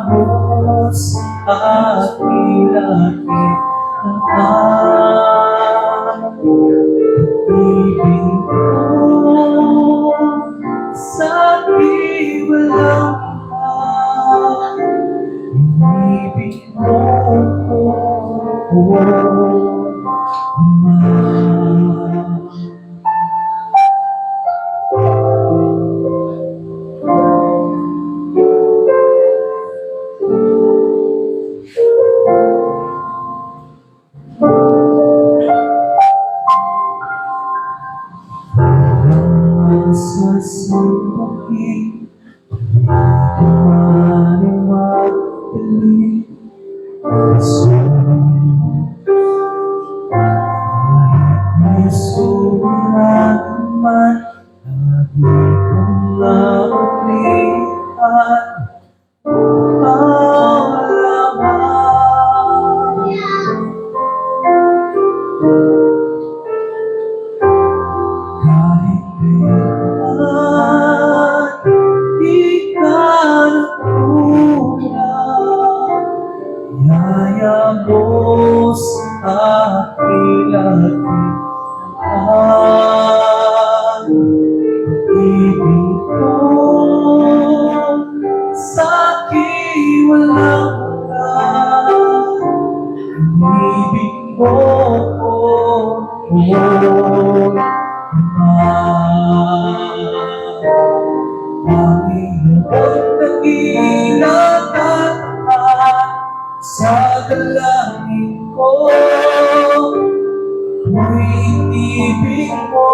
mo sa aking langit ang ibig mo sa aking walang hanggan. Ibig mo sasabihin, maaaring magpilit kahit may sumiran man, lagi kong napaglihan ang laman. Kahit kailan di ka nagkulang, yaya mo sa aking langit ang ibig mo sa aking walang hanggan. Ibig mo Panginoon, nagilang at sa dalangin ko, tuwing ibig mo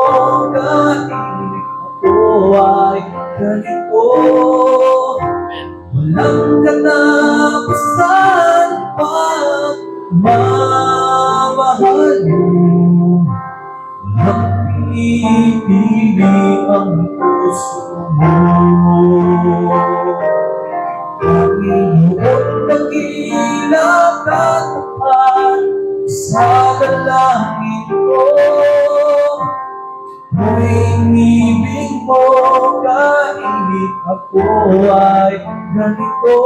kahit ako ay ganito. Walang katapusan pang mamahal mo, walang pinipili ang puso mo. Panginoon, nagilang at sa dalangin ko, tuwing ibig mo kahit ako ay ganito.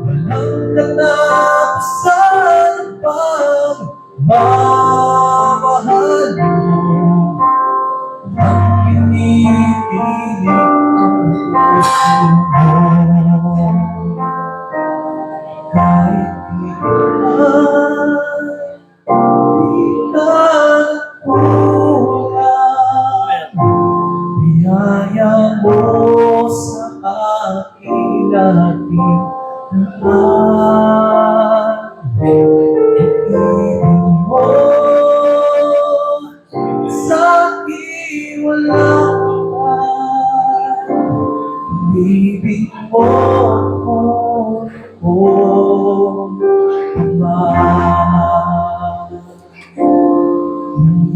Walang katapusan pang mamahal mo, ang pinipili ang puso mo. Kahit kailan di ka nagkulang, biyaya mo sa aking langit ibig mo sa aking walang hanggan. Ibig mo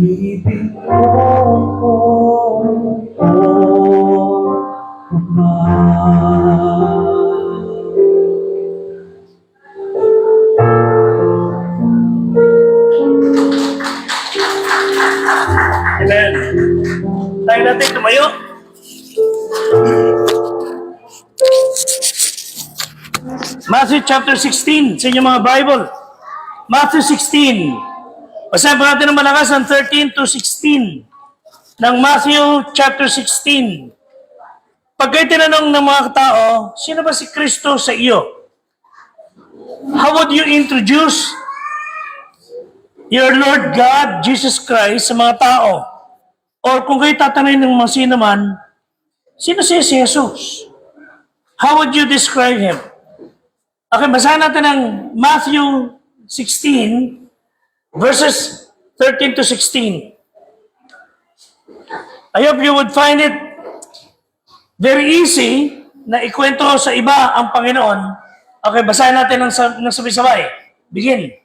ibig mo Amen. Tayo natin tumayo. Matthew chapter 16 sa inyong mga Bible. Matthew 16. Basahin po natin ng malakas ang 13 to 16 ng Matthew chapter 16. Pag kayo tinanong ng mga tao, sino ba si Kristo sa iyo? How would you introduce your Lord God, Jesus Christ, sa mga tao? Or kung kayo tatanungin ng mga sino man, sino si Jesus? How would you describe Him? Okay, basahin natin ang Matthew 16, verses 13 to 16. I hope you would find it very easy na ikwento sa iba ang Panginoon. Okay, basahin natin ng sabay-sabay. Begin.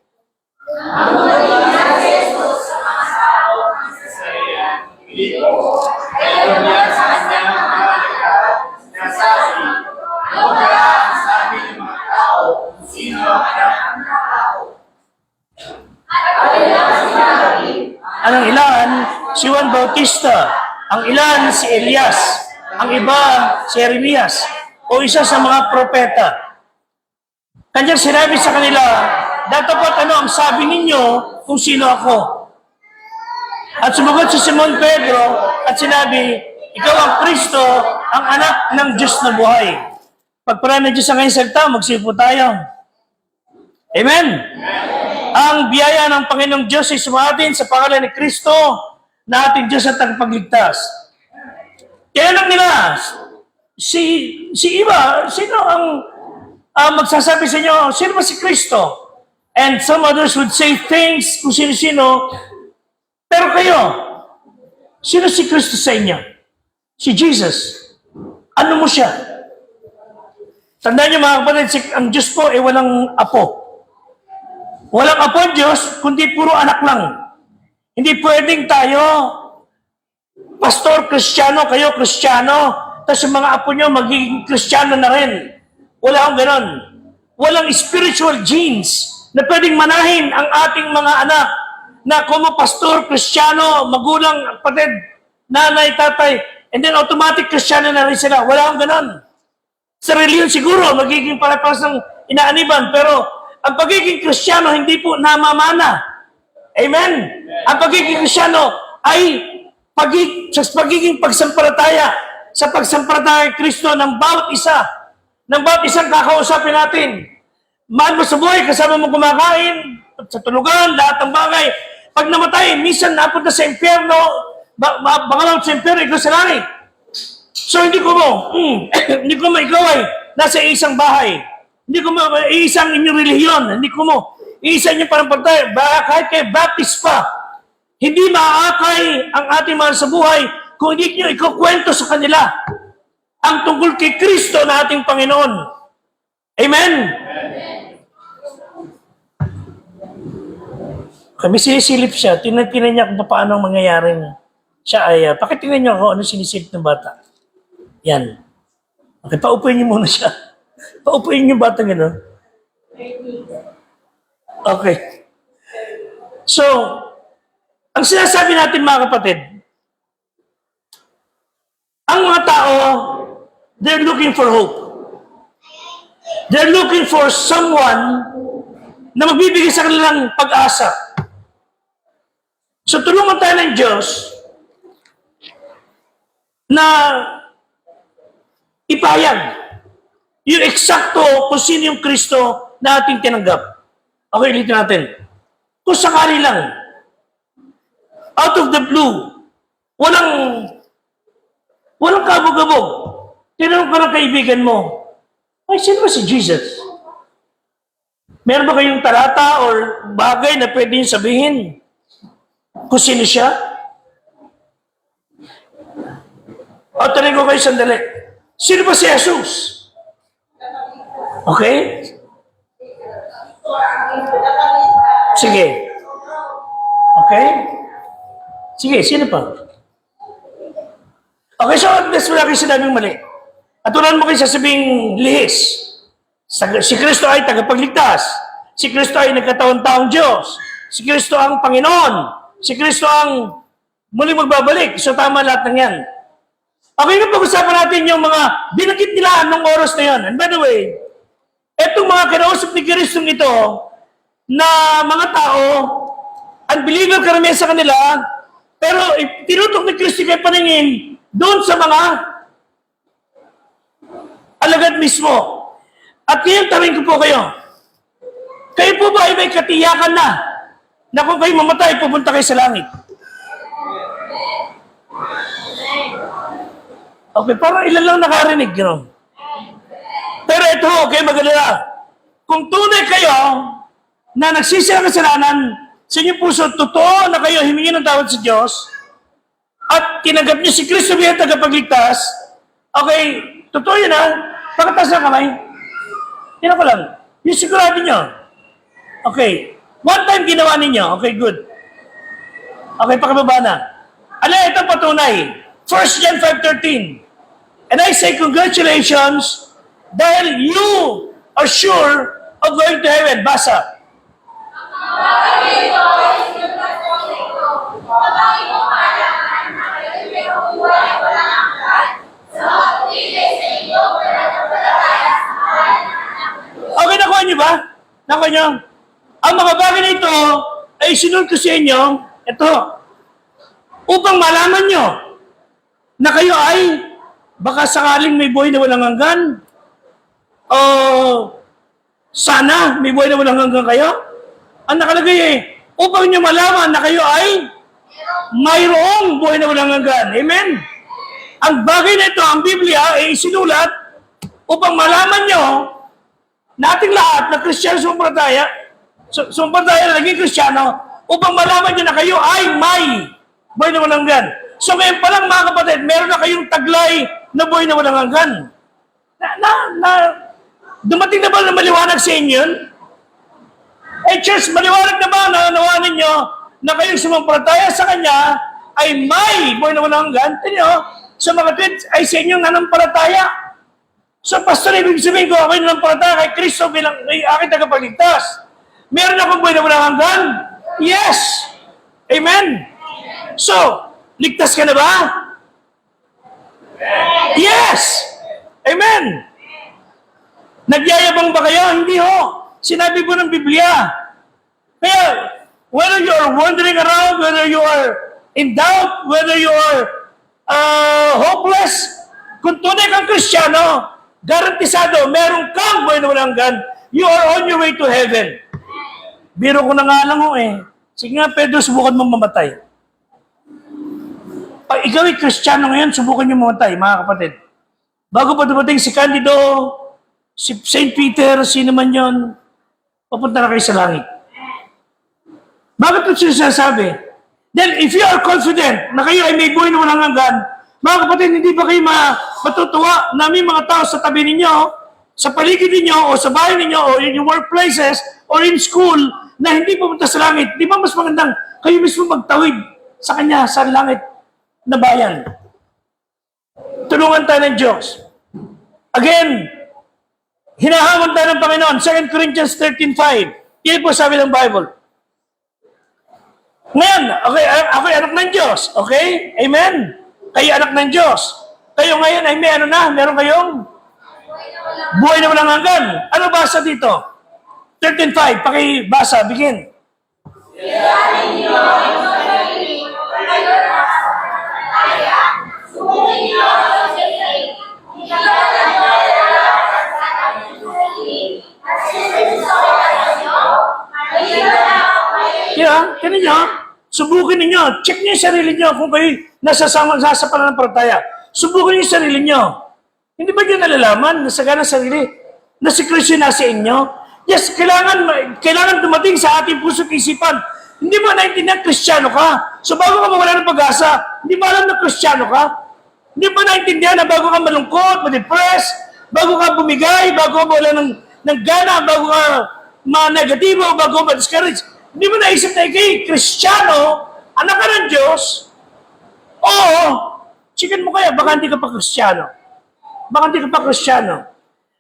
Anong ilan? Si Juan Bautista. Ang ilan si Elias. Ang iba si Jeremias. o isa sa mga propeta. Kanyang sinabi sa kanila, "Dapat ano ang sabi ninyo kung sino ako?" At sumagot si Simon Pedro at sinabi, "Ikaw ang Kristo, ang anak ng Diyos na buhay." Pagpalain ng Diyos ang kanyang salita, magsipo tayo. Amen? Ang biyaya ng Panginoong Diyos ay sumatin sa pangalan ni Kristo na ating Diyos at tagapagligtas. Kaya lang nila, si iba, sino ang magsasabi sa inyo, sino ba si Kristo? And some others would say things kung sino-sino, pero kayo, sino si Kristo sa inyo? Si Jesus. Ano mo siya? Tandaan niyo mga kapatid, ang Diyos po ay walang apo. Walang apo ang Diyos, kundi puro anak lang. Hindi pwedeng tayo, pastor, Kristiyano, kayo, Kristiyano, tapos yung mga apo nyo magiging Kristiyano na rin. Wala akong ganon. Walang spiritual genes na pwedeng manahin ang ating mga anak na como pastor, Kristiyano, magulang, kapatid, nanay, tatay, and then automatic Kristiyano na rin sila. Wala akong ganon. Sa reliyon siguro, magiging para-paras ng inaaniban, pero ang pagiging Kristiyano hindi po namamana. Amen? Ang pagiging Kristiyano ay sa pagiging pagsampalataya, sa pagsampalataya kay Kristo ng bawat isa, ng bawat isang kakausapin natin. Mahal mo sa buhay, kasama mo kumakain, sa tulugan, lahat ng bagay. Pag namatay, minsan napunta sa impyerno, baka sa impyerno, ikaw sa langit. So hindi ko mo ikaw ay nasa isang bahay. Hindi ko mo isang inyong relihiyon. Hindi ko mo isa inyong panampalataya. Kahit kay Baptist pa. Hindi maaakay ang ating mahal sa buhay kung hindi nyo ikukwento sa kanila ang tungkol kay Kristo na ating Panginoon. Amen? Kami sinisilip siya. Tingnan niya kung paano ang mangyayaring siya ay, pakitingnan niyo ako ano sinisilip ng bata. Yan. Okay, paupuin niyo muna siya. Paupuin yung batang gano'n. Okay. So, ang sinasabi natin mga kapatid, ang mga tao, they're looking for hope. They're looking for someone na magbibigay sa kanilang pag-asa. So, tulungan tayo ng Diyos na ipahayag yung eksakto kung sino yung Kristo na ating tinanggap. Okay, ulitin natin. Kung sakali lang, out of the blue, walang kabog-abog. Tinanong ka ng kaibigan mo, ay, sino ba si Jesus? Meron ba kayong talata or bagay na pwede nyo sabihin kung sino siya? O, tanong ko kayo sandali. Sino ba si Jesus? Okay? Sige. Okay? Sige, sino pa? Okay, so that's wala kayo sinabing mali. At unan mo kayo sasabing lihis. Si Kristo ay tagapagligtas. Si Kristo ay nagkataon-taong Diyos. Si Kristo ang Panginoon. Si Kristo ang muling magbabalik. So tama lahat ng yan. Okay, na pag-usapan natin yung mga binagit nila anong oras na yan. And by the way, etong mga kinausap ni Kristo ito na mga tao, unbeliever karamihan sa kanila, pero tinutok ni Kristo kay paningin doon sa mga alagad mismo. At ngayon, tanong ko po kayo po ba ay may katiyakan na kung kayo mamatay, pupunta kayo sa langit? Okay, parang ilan lang nakarinig, gano'n. Pero ito, okay, mag-alala. Kung tunay kayo na nagsisi ng kasalanan sa inyong puso, totoo na kayo himingi ng tawad sa Diyos, at tinanggap niyo si Kristo bilang tagapagligtas, okay, totoo yun pagkatas ng kamay. Yan ko lang. Yung sigurado niyo. Okay, one time ginawa ninyo, okay, good. Okay, pakababa na. Ito patunay. 1 John 5:13. And I say congratulations dahil you are sure of going to heaven. Basa. niyo ba? Nakuha niyo? Ang mga bagay na ito ay sinunod ko sa inyo, ito, upang malaman niyo na kayo ay baka sakaling may buhay na walang hanggan, o sana may buhay na walang hanggan kayo. Ang nakalagay upang niyo malaman na kayo ay mayroong buhay na walang hanggan. Amen? Ang bagay na ito, ang Biblia, ay isinulat upang malaman nyo na ating lahat na Kristiyano sumampalataya na naging Kristiyano, upang malaman nyo na kayo ay may buhay na walang hanggan. So ngayon pa lang mga kapatid, meron na kayong taglay na buhay na walang hanggan. Dumating na ba na maliwanag sa inyo yun? Church, maliwanag na ba na nawanan nyo na kayong sumampalataya sa Kanya ay may buhay na walang hanggan? Tignan sa mga tweets ay sa inyong nanampalataya. So, pastor, ibig sabihin ko, ako yung nanampalataya kay Kristo bilang aking tagapagligtas. Meron akong buhay na walang hanggan? Yes! Amen? So, ligtas ka na ba? Yes! Amen! Nagyayabang ba kayo? Hindi ho. Sinabi po ng Biblia. Kaya, whether you are wandering around, whether you are in doubt, whether you are hopeless, kung tunay kang Kristiyano, garantisado, meron kang buhay na walang hanggan, you are on your way to heaven. Biro ko na nga lang ho Sige nga, Pedro, subukan mong mamatay. Pag ikaw ay Kristiyano ngayon, subukan niyo mamatay, mga kapatid. Bago pa dumating si Candido, si St. Peter, sino man yun, papunta na kayo sa langit. Bakit ito sinasabi? Then, if you are confident na kayo ay may buhay na walang hanggan, mga kapatid, hindi ba kayo matutuwa na may mga tao sa tabi ninyo, sa paligid ninyo, o sa bahay ninyo, o in your workplaces, or in school, na hindi pumunta sa langit? Di ba mas magandang kayo mismo magtawid sa Kanya, sa langit na bayan? Tulungan tayo ng Diyos. Again, hinahamon tayo ng Panginoon. 2 Corinthians 13:5. Yan po sabi ng Bible. Ngayon, ako'y anak ng Diyos. Okay? Amen? Kayo anak ng Diyos. Kayo ngayon ay may meron kayong buhay na walang hanggan. Ano basa dito? 13:5. Pakibasa. Begin. Tinan nyo, subukin ninyo, check niyo yung sarili nyo kung kayo nasa pananampalataya. Subukin niyo yung sarili nyo. Hindi ba nyo nalalaman na sagana sarili na si Kristo nasa inyo? Yes, kailangan dumating sa ating puso at isipan. Hindi mo naintindihan Kristiyano ka. So bago ka mawala ng pag-asa, hindi mo alam na Kristiyano ka. Hindi mo naintindihan na bago ka malungkot, ma-depress, bago ka bumigay, bago ka mawala ng gana, bago ka ma-negatibo, bago ka ma-discourage. Hindi mo naisip na ikay Kristiyano, anak ka ng Diyos. Oo, chicken mo kaya, baka hindi ka pa Kristiyano. Baka hindi ka pa Kristiyano.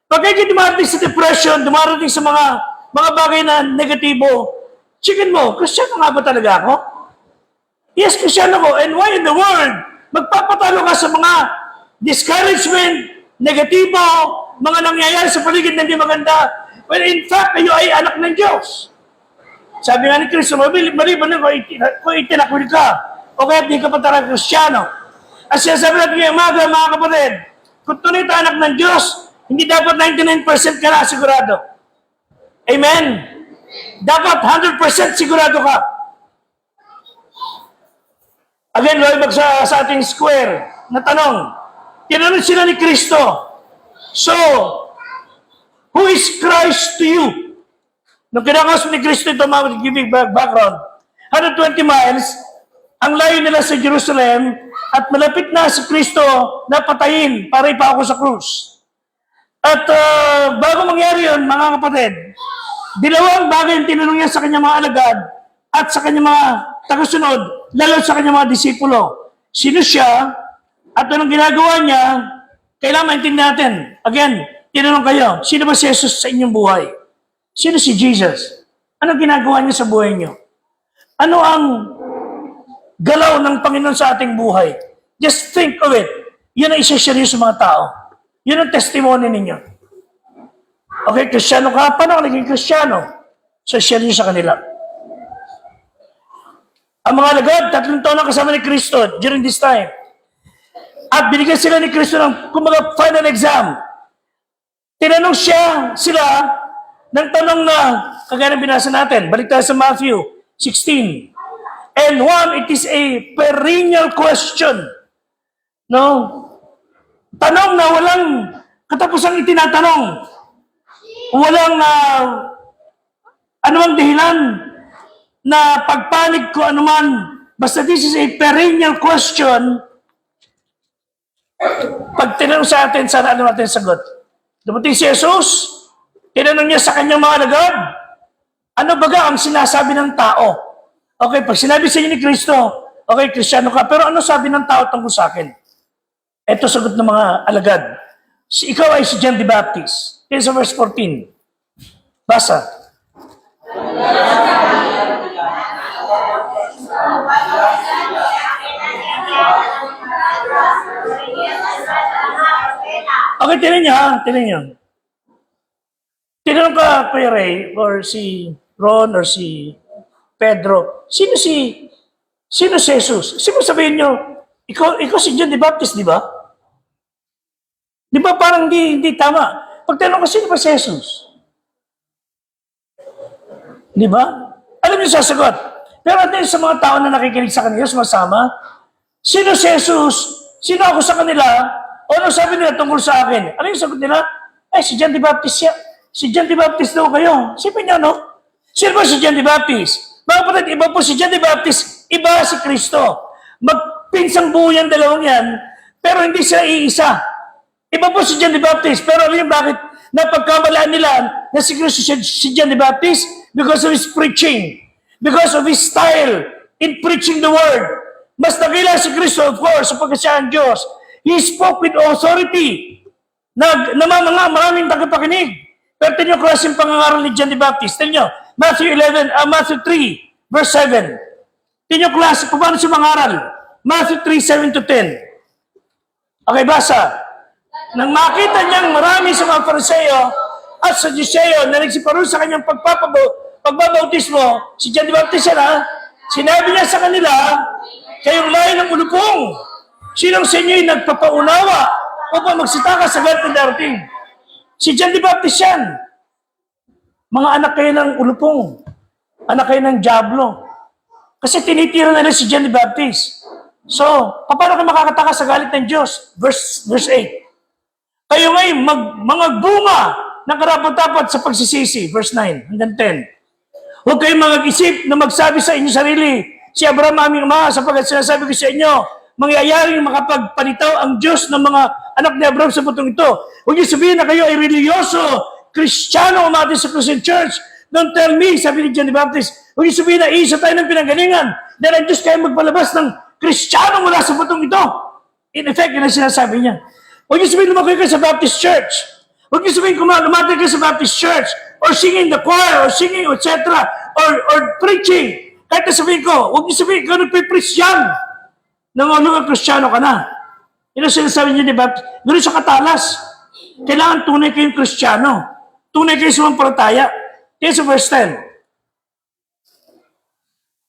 Pag kayo dumarating sa depression, dumarating sa mga bagay na negatibo, chicken mo, Kristiyano nga ba talaga ako? Yes, Kristiyano ko. And why in the world? Magpapatalo ka sa mga discouragement, negatibo, mga nangyayari sa paligid na hindi maganda. Well, in fact, kayo ay anak ng Diyos. Sabi nga ni Kristo, maliban na kung itinakwil ka, o kaya di ka pa talaga Kristiyano. At sinasabi natin ngayong umaga, mga kapatid, kung tunay tayo anak ng Diyos, hindi dapat 99% ka na sigurado. Amen? Dapat 100% sigurado ka. Again, loibag sa ating square na tanong. Tinanong sila ni Kristo, so, who is Christ to you? Nung kinakausap ni Kristo ito, mga giving background, 120 miles, ang layo nila sa Jerusalem, at malapit na si Kristo na patayin para ipako sa krus. At bago mangyari yun, mga kapatid, dalawang bagay ang tinanong niya sa kanyang mga alagad at sa kanyang mga tagasunod, lalo sa kanyang mga disipulo. Sino siya at anong ginagawa niya, kailangan maintindihan natin. Again, tinanong kayo, sino ba si Jesus sa inyong buhay? Sino si Jesus? Ano ginagawa niya sa buhay niyo? Ano ang galaw ng Panginoon sa ating buhay? Just think of it. Yun ang isa-share sa mga tao. Yun ang testimony ninyo. Okay, Kristiyano ka. Paano ka naging Kristiyano? So, share nyo sa kanila. Ang mga alagad, 3 taon na kasama ni Kristo during this time. At binigyan sila ni Kristo ng, kumbaga, final exam. Tinanong sila ng tanong na, kagaya ng binasa natin. Balik tayo sa Matthew 16. And it is a perennial question. No? Tanong na walang katapusang itinatanong. Walang anumang dahilan na pagpanig ko anuman. Basta this is a perennial question. Pag tinanong sa atin, sana ano natin sagot? Dumating si Jesus, tinanong niya sa kanyang mga alagad, ano baga ang sinasabi ng tao? Okay, pag sinabi sa inyo ni Kristo, okay, Kristiyano ka, pero ano sabi ng tao tungkol sa akin? Ito sagot ng mga alagad. Ikaw ay si John the Baptist. Yan sa verse 14. Basa. Okay, tinan niyo ha. Tinan niyo. Tinanong ka, Kuya Ray, or si Ron, or si Pedro, sino si Jesus? Sino sabihin niyo, ikaw si John the Baptist, di ba? Di ba parang hindi tama? Pag tinanong ko, sino ba si Jesus? Di ba? Alam niyo sasagot. Pero at sa mga tao na nakikinig sa kanila, sumasama, sino si Jesus? Sino ako sa kanila? O ano sabi nila tungkol sa akin? Ano yung sagot nila? Si John the Baptist siya. Si John the Baptist daw kayo. Sipin niyo, no? Sino ba si John the Baptist? Mga kapatid, iba po si John the Baptist, iba si Kristo. Magpinsang buo yan, dalawang yan, pero hindi sila iisa. Iba po si John the Baptist, pero alam niyo bakit napagkamalaan nila na si Kristo si John the Baptist? Because of his preaching. Because of his style in preaching the word. Mas nakila si Kristo, of course, sapagkat siya ang Diyos. He spoke with authority. Namamanga maraming tagapakinig. Pero tingnan niyo klaseng pangangaral ni John the Baptist. Tingnan niyo, Matthew 3, verse 7. Tingnan niyo klase, paano siya mangaral? Matthew 3, 7 to 10. Okay, basa. Nang makita niyang marami sa mga Pariseo at sa Saduseo na nagsiparo sa kanyang pagbabautismo, si John the Baptist yan, sinabi niya sa kanila, kayong lahi ng ulupong, sinong sa inyo'y nagpapaunawa upang magsitaka sa galit na darating? Si John the Baptist yan. Mga anak kayo ng ulupong, anak kayo ng diablo. Kasi tinitira nila si John the Baptist. So, paano kayo makakataka sa galit ng Diyos? Verse 8. Kayo ngayon, mga bunga ng karapat-dapat sa pagsisisi. Verse 9 hanggang 10. Huwag kayong mag-isip na magsabi sa inyong sarili, si Abraham aming ama, sapagkat sinasabi ko sa inyo, mangyayaring makapagpanitaw ang Diyos ng mga anak ni Abraham sa butong ito. Huwag niyo sabihin na kayo ay religyoso, Kristiyano, umatin sa Christian Church. Don't tell me, sabi ni John the Baptist, huwag niyo sabihin na isa tayo ng pinanggalingan dahil ang Diyos kayo magpalabas ng Kristiyano mula sa butong ito. In effect, yun ang sinasabi niya. Huwag niyo sabihin lumakoy kayo sa Baptist Church. Huwag niyo sabihin lumakoy kayo sa Baptist Church or singing the choir or singing, etc. or preaching. Kahit na sabihin ko, huwag niyo sabihin ikaw nagpipreach yan. Nangulong ang Kristiyano ka na. Yun ang sinasabi niyo, di ba? Ganun sa katalas. Kailangan tunay kayong Kristiyano. Tunay kayo sa sumampalataya. Kaya sa verse 10.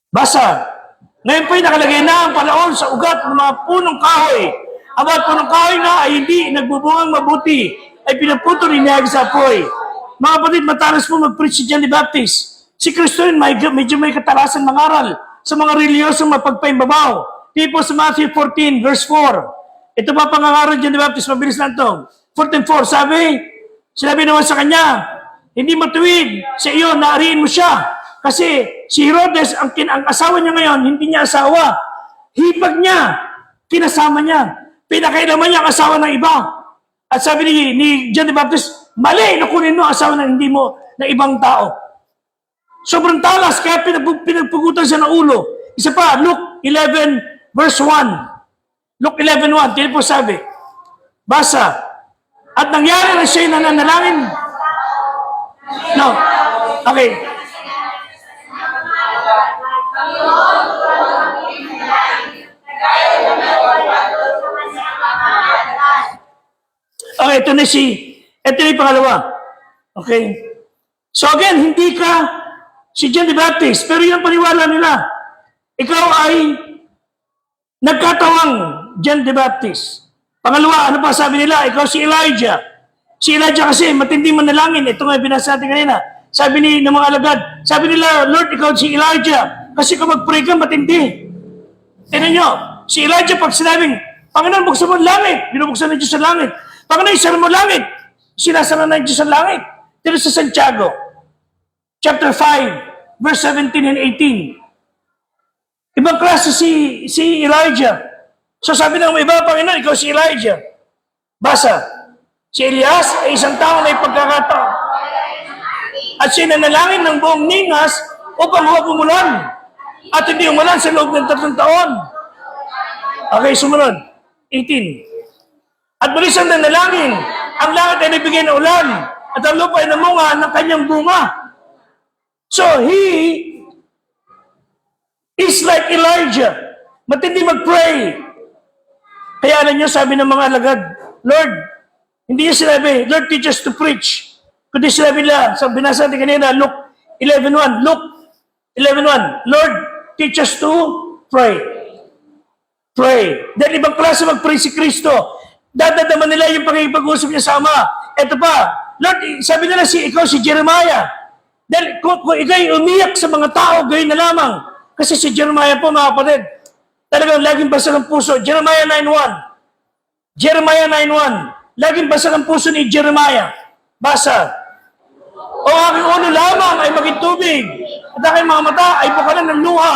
Basa. Ngayon po'y nakalagay na ang palaon sa ugat ng mga punong kahoy. Ang mga punong kahoy na ay hindi nagbubungang mabuti, ay pinaputo rin niya sa apoy. Mga kapatid, matalas po mag-preach si John the Baptist. Si Kristo rin medyo may katalasan mangaral sa mga reliyosong mapagpaimbabaw. Tipo sa Matthew 14, verse 4. Ito ba pangangaral John the Baptist? Mabilis lang ito. 14:4, sinabi naman sa kanya, hindi matuwid sa iyo na ariin mo siya. Kasi si Herodes, ang asawa niya ngayon, hindi niya asawa. Hipag niya, kinasama niya. Pinakailaman niya ang asawa ng iba. At sabi ni John the Baptist, mali na kunin mo ang asawa ng hindi mo, ng ibang tao. Sobrang talas, kaya pinagpugutan siya ng ulo. Isa pa, Luke 11, verse 1. Luke 11:1, tila po sabi, basa, at nangyari na siya'y nananalangin. No, okay. Okay, ito na yung pangalawa. Okay? So again, hindi ka si John the Baptist, pero yung paniwala nila, ikaw ay nagkatawang John the Baptist. Pangalawa, ano pa sabi nila? Ikaw si Elijah. Si Elijah kasi matindi manalangin. Ito nga binasa natin kanina. Sabi ni ng mga alagad, sabi nila, Lord, ikaw si Elijah. Kasi kung mag-pray ka, matindi. Tignan nyo, si Elijah pag sinabing, Panginoon, buksan mo ang langit. Binubuksan ng Diyos ang langit. Panginoon, isara mo ang langit. Sinasara ng Diyos ang langit. Dito sa Santiago, chapter 5, verse 17 and 18. Ibang klase si Elijah. So sabi ng iba, Panginoon, ikaw si Elijah. Basa, si Elias ay isang tao may pagkakataon. At siya nanalangin ng buong ningas upang huwag umulan. At hindi umulan sa loob ng 3 taon. Okay, sumunod. 18. At muli siyang nanalangin. Ang langit ay nabigay ng ulan. At ang lupa ay namunga ng kanyang bunga. So, he is like Elijah. Matindi mag-pray. Kaya alam niyo, sabi ng mga alagad, Lord, hindi niya sinabi, Lord, teach us to preach. Kundi sinabi nila, sa binasa natin kanina, Luke 11.1, Luke 11.1, Lord, teach us to pray. Pray. Dahil ibang klase mag-pray si Kristo. Dadadaman nila yung pag-iipag-usap niya sa Ama. Ito pa, Lord, sabi nila ikaw si Jeremiah. Dahil kung ikaw'y umiyak sa mga tao, gayon na lamang. Kasi si Jeremiah po, mga kapatid, talagang laging basag ang puso. Jeremiah 9.1. Jeremiah 9.1. Laging basag ang puso ni Jeremiah. Basa. O aking ulo lamang ay maging tubig. At aking mga mata ay bukalan ng luha.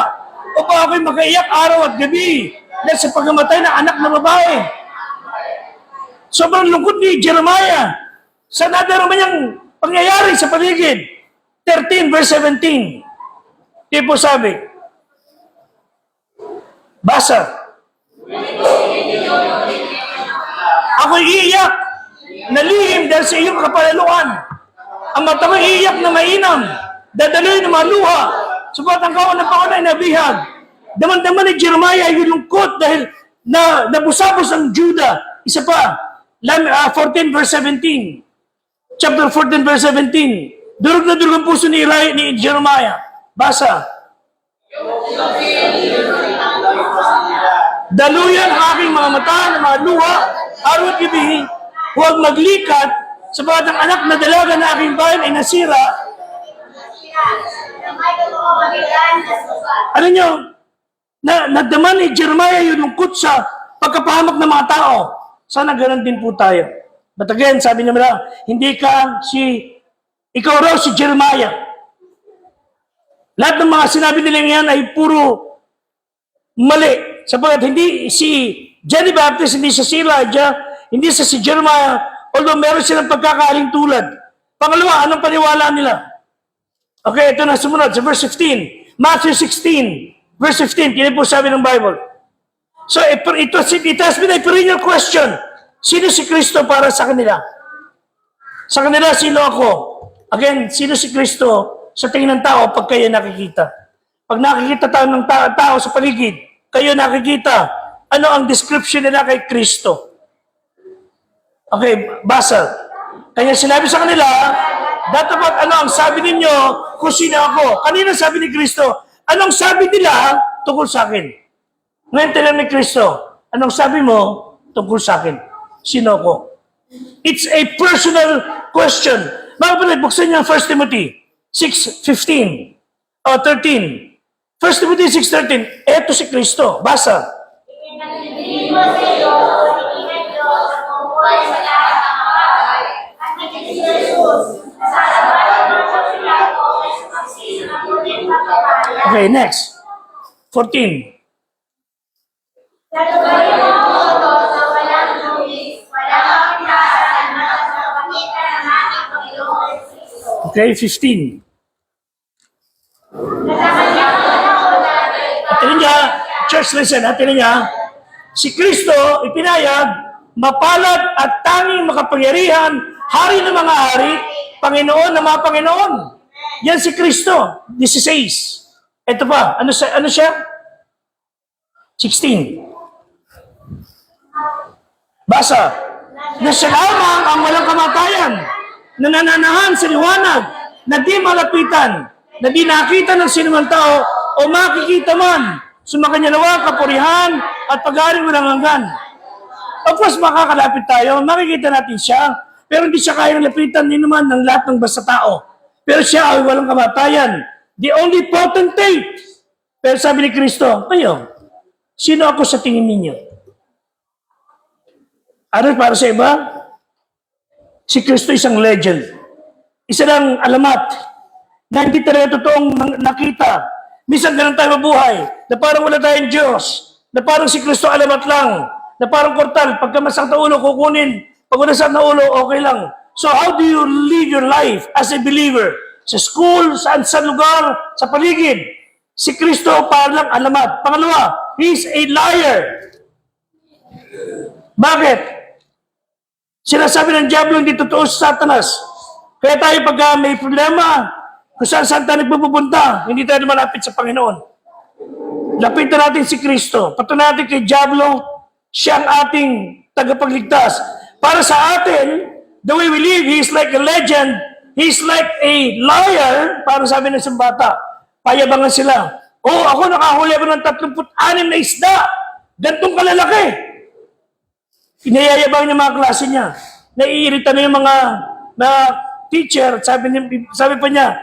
O pa ako'y makaiyak araw at gabi. Dahil sa pagkamatay ng anak na babae. Sobrang lungkot ni Jeremiah. Sa nadarama niyang pangyayari sa paligid. 13 verse 17. Di po sabi. Basa. Ako'y iiyak, nalihim dahil sa iyong kapalaluan. Ang mata ko'y iiyak na mainam, dadaloy ng mga luha, subat ang kawan ng pauna ay nabihag. Daman-daman ni Jeremiah ay lungkot dahil nabusabos ang Judah. Isa pa, 14 verse 17. Chapter 14 verse 17. Durog na durog ang puso ni Jeremiah. Basa. Daluyan ang aking mga mata ng mga luha, araw at gabi, huwag maglikat, sapagat ang anak na dalaga na aking bayan ay nasira. Ano nyo, nagdaman ni Jeremiah yung lungkot sa pagkapahamak ng mga tao. Sana ganun din po tayo. But again, sabi niya nila, ikaw raw si Jeremiah. Lahat ng mga sinabi nila yan ay puro mali. Sapagat hindi si John the Baptist, hindi si Elijah, hindi si Jeremiah, although meron silang pagkakaaling tulad. Pangalawa, anong paniwala nila? Okay, ito na sumunod sa verse 15. Matthew 16, verse 15, kaya po sabi ng Bible. So, it has been a perennial question. Sino si Kristo para sa kanila? Sa kanila, sino ako? Again, sino si Kristo sa tingin ng tao pag kayo nakikita? Pag nakikita tayo ng tao sa paligid, kayo nakikita, ano ang description nila kay Kristo? Okay, basa. Kaya sinabi sa kanila, dapat ano ang sabi ninyo kung sino ako? Kanina sabi ni Kristo, anong sabi nila tungkol sa akin? Ngayon tinanong ni Kristo, anong sabi mo tungkol sa akin? Sino ako? It's a personal question. Mga kapatid, buksan niyo ang 1 Timothy 6:15 o 13. 1 Timothy 6:13, eto si Kristo. Basa. Okay, next. 14. Okay, 15. Tingnan niya, church listen, tingnan niya, si Kristo ipinayag, mapalad at tanging makapangyarihan, hari ng mga hari, Panginoon ng mga Panginoon. Yan si Kristo, 16. Ito pa, ano siya? 16. Basa, na siya lamang ang walang kamatayan, na nananahan sa liwanag, na di malapitan, na di nakita ng sinumang tao o makikita man, sumakanya nawa kapurihan at pag-aari walang hanggan. Of course, makakalapit tayo, makikita natin siya, pero hindi siya kayang lapitan din naman ng lahat ng basta tao. Pero siya ay walang kamatayan. The only potentate. Pero sabi ni Kristo, kayo, sino ako sa tingin ninyo? Ano para sa iba? Si Kristo isang legend. Isa lang alamat na hindi talaga totoong nakita. Minsan ganun tayo mabuhay, na parang wala tayong Diyos, na parang si Kristo alamat lang, na parang kortal, pagka masakit na ulo, kukunin, pag wala sakit na ulo, okay lang. So how do you live your life as a believer? Sa school, sa lugar, sa paligid. Si Kristo parang alamat. Pangalawa, He is a liar. Bakit? Sinasabi ng Diablo, hindi totoo sa Satanas. Kaya tayo pag may problema, kung saan tayo nagpupunta, hindi tayo malapit sa Panginoon. Lapitan natin si Kristo. Patunayan natin kay Diablo, siya ang ating tagapagligtas. Para sa atin, the way we live, He is like a legend, He is like a liar, para sabi ng isang bata. Payabangan sila. Oh, ako nakahuli ako ng 36 na isda. Gantong kalalaki. Inayayabang niya mga klase niya. Naiirita na yung mga teacher. Sabi pa niya,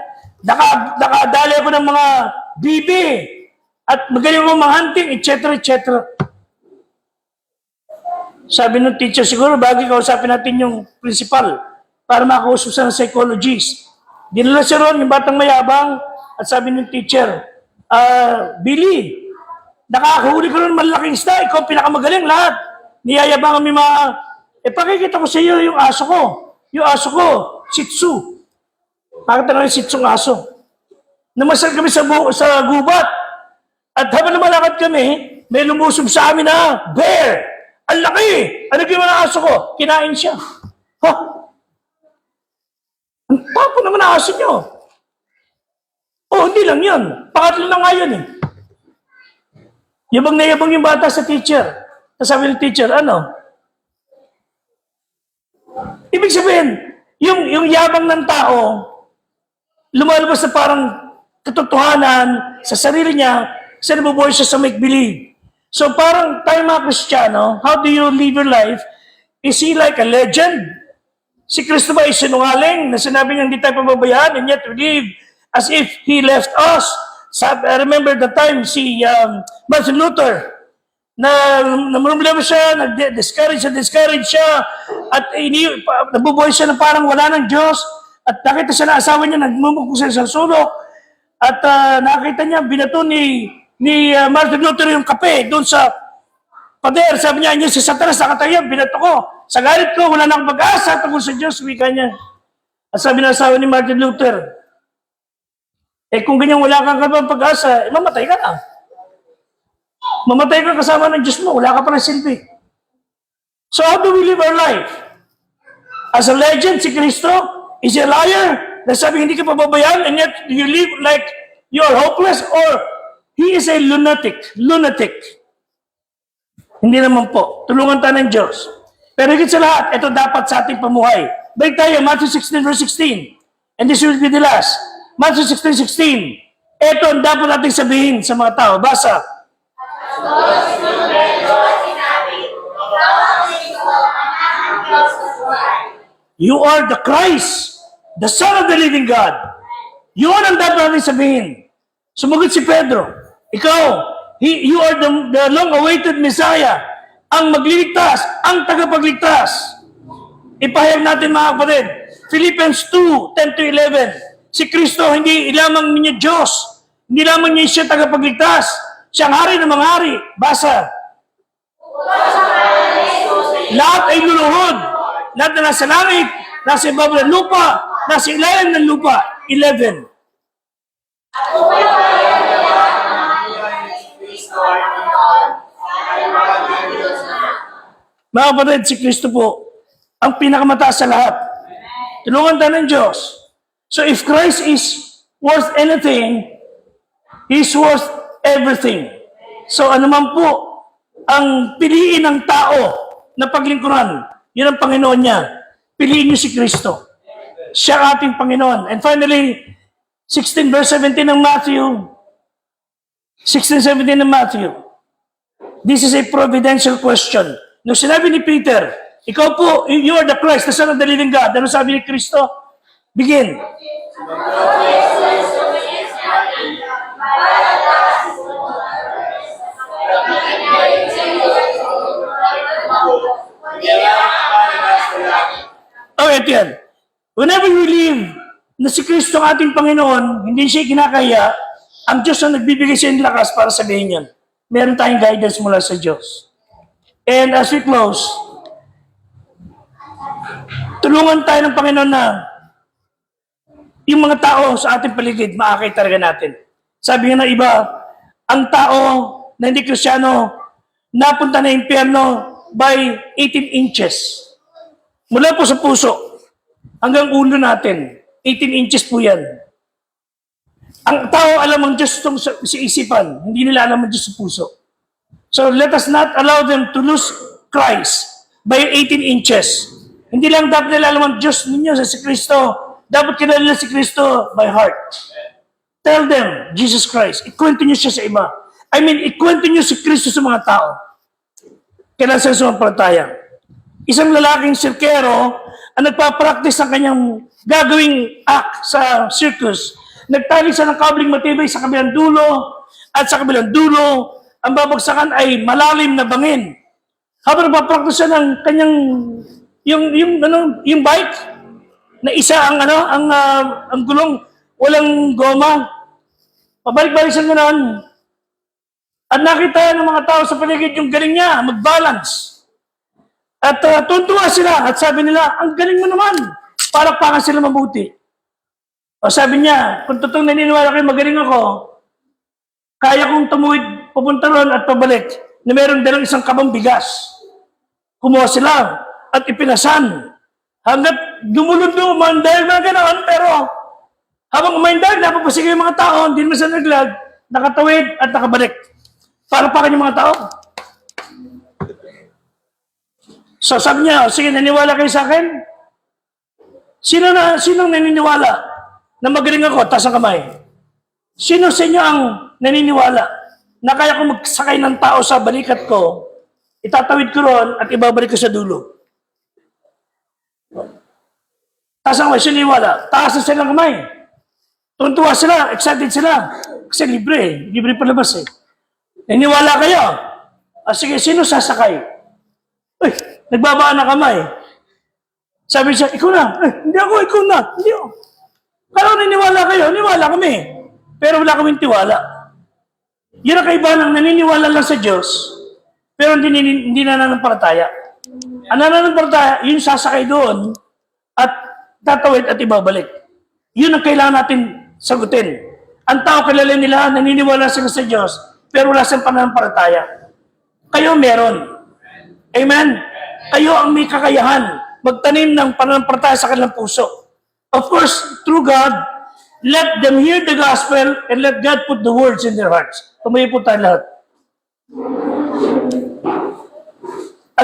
nakadali ako ng mga bibi at magaling ako mga hunting, etc. etc. Sabi ng teacher, siguro bagay kausapin natin yung principal para makausap siya ng psychologist. Dinala siya ron, yung batang mayabang, at sabi ng teacher, Billy, nakakahuli ko ron malaking isda, ikaw pinakamagaling lahat. Niyayabangan may mga, pakikita ko sa iyo yung aso ko. Yung aso ko, Shih Tzu. Pakita na yung Shih Tzu aso. Namasal kami sa gubat. At habang lumalakad kami, may lumusob sa amin na bear. Ang laki! Ano ginawa ng aso ko? Kinain siya. Ha? Ang tapo naman ang aso niyo. Oh, hindi lang yun. Pangatlo na nga yun eh. Yabang na yabang yung bata sa teacher. Sabi ng teacher, ano? Ibig sabihin, yung yabang ng tao, lumalabas na parang katotohanan sa sarili niya, kasi nabubuhay siya sa make-believe. So parang tayo mga Kristiyano, how do you live your life? Is He like a legend? Si Kristo ba ay sinungaling na sinabi niya hindi tayo pababayaan and yet we live as if He left us? I remember the time si Martin Luther, na namumulama siya, nag-discourage siya, at nabubuhay siya na parang wala ng Diyos, at nakita siya na asawa niya, nagmumukong siya sa sulok, at nakita niya, binato ni Martin Luther yung kape doon sa pader. Sabi niya, si Satanas nakatayo, binato ko. Sa galit ko, wala nang pag-asa tungkol sa Diyos, wika niya. At sabi ng asawa ni Martin Luther, kung ganyan wala kang pag-asa, mamatay ka na. Mamatay ka kasama ng Diyos mo, wala ka pa ng silbi. So how do we live our life? As a legend, si Kristo is a liar, na sabi hindi ka pababayaan, and yet you live like you are hopeless, or He is a lunatic. Lunatic. Hindi naman po. Tulungan tayo ng Diyos. Pero higit sa lahat, ito dapat sa ating pamuhay. Balik tayo, Matthew 16 verse 16. And this will be the last. Matthew 16:16. Ito ang dapat nating sabihin sa mga tao. Basa. You are the Christ, the Son of the living God. Yun ang dapat natin sabihin. Sumagot si Pedro, you are the long-awaited Messiah, ang magliligtas, ang tagapagligtas. Ipahayag natin mga kapatid, Philippians 2:10-11. Si Kristo hindi lamang niya Diyos, hindi lamang niya siya tagapagligtas, siyang hari ng mga hari. Basa. Lahat ay luluhod. Lahat na nasa langit, nasa ibabaw ng lupa, nasa ilalim ng lupa. 11. Mga kapatid, si Kristo po ang pinakamataas sa lahat. Tulungan tayo ng Diyos. So if Christ is worth anything, He's worth everything. So ano man po ang piliin ng tao na paglingkuran, yun ang Panginoon niya. Piliin niyo si Kristo. siya ating Panginoon. And finally, 16 verse 17 ng Matthew. 16-17 ng Matthew. This is a providential question. Nung sinabi ni Peter, ikaw po, you are the Christ, the Son of the living God. Ano sabi ni Kristo? Begin. Oh, ito yan. Whenever we believe na si Kristo ang ating Panginoon, hindi siya kinakaya, ang Diyos ang nagbibigay sa inyo lakas para sabihin yan. Meron tayong guidance mula sa Diyos. And as we close, tulungan tayo ng Panginoon na yung mga tao sa ating paligid, maakay talaga natin. Sabi nga ng iba, ang tao na hindi Kristiyano, napunta na impyerno by 18 inches. Mula po sa puso hanggang ulo natin, 18 inches po yan. Ang tao alam ang Diyos itong sa isipan, hindi nila alam ang Diyos sa puso. So let us not allow them to lose Christ by 18 inches. Hindi lang dapat nila alam ang Diyos ninyo sa si Kristo, dapat kilala nila si Kristo by heart. Tell them, Jesus Christ. Ikwento nyo siya sa iba. Ikwento nyo si Kristo sa mga tao. Kailan sa sumampalataya. Isang lalaking sirkero ang nagpapractice ng kanyang gagawing act sa circus. Nagtali siya ng kabling matibay sa kabilang dulo at sa kabilang dulo, ang babagsakan ay malalim na bangin. Habang nagpapractice siya ng kanyang yung bike na isa ang gulong walang goma. Pabalik-balik siya ganoon. At nakita ng mga tao sa paligid yung galing niya, mag-balance. At tuntua sila at sabi nila, ang galing mo naman. Palakpakan sila mabuti. O sabi niya, kung totoong naniniwala kayo magaling ako, kaya kong tumuwid pupunta ron at pabalik na meron dalang isang kabang bigas. Kumuha sila at ipinasan. Hanggat gumulundo, umandahil mga ganoon, pero habang umandahil, napapasigaw yung mga tao, hindi naman sila naglag, nakatawid at nakabalik. Palakpakan yung mga tao. So sabi niya, sige, naniwala kayo sa akin? Sinong naniniwala na magaling ako? Taas ang kamay. Sino sa inyo ang naniniwala na kaya ko magsakay ng tao sa balikat ko, itatawid ko ron at ibabalik ko sa dulo? Taas ang kamay, siniwala. Taas na silang kamay. Tuntua sila, excited sila. Kasi libre palabas eh. Naniwala kayo? Sige, sino sasakay? Uy, nagbabaan na kamay. Sabi siya, ikaw na. Hindi ako, ikaw na. Hindi ako. Kaya naniwala kayo, naniwala kami. Pero wala kaming tiwala. Yun ang kaibahan ng naniniwala lang sa Diyos, pero hindi nananampalataya. Ang nananampalataya, yun sasakay doon at tatawid at ibabalik. Yun ang kailangan natin sagutin. Ang tao kilala nila, naniniwala sila sa Diyos, pero wala silang pananampalataya. Kayo meron. Amen? Kayo ang may kakayahan magtanim ng pananampalataya sa kanilang puso. Of course, through God, let them hear the gospel and let God put the words in their hearts. Tumayo po tayo lahat.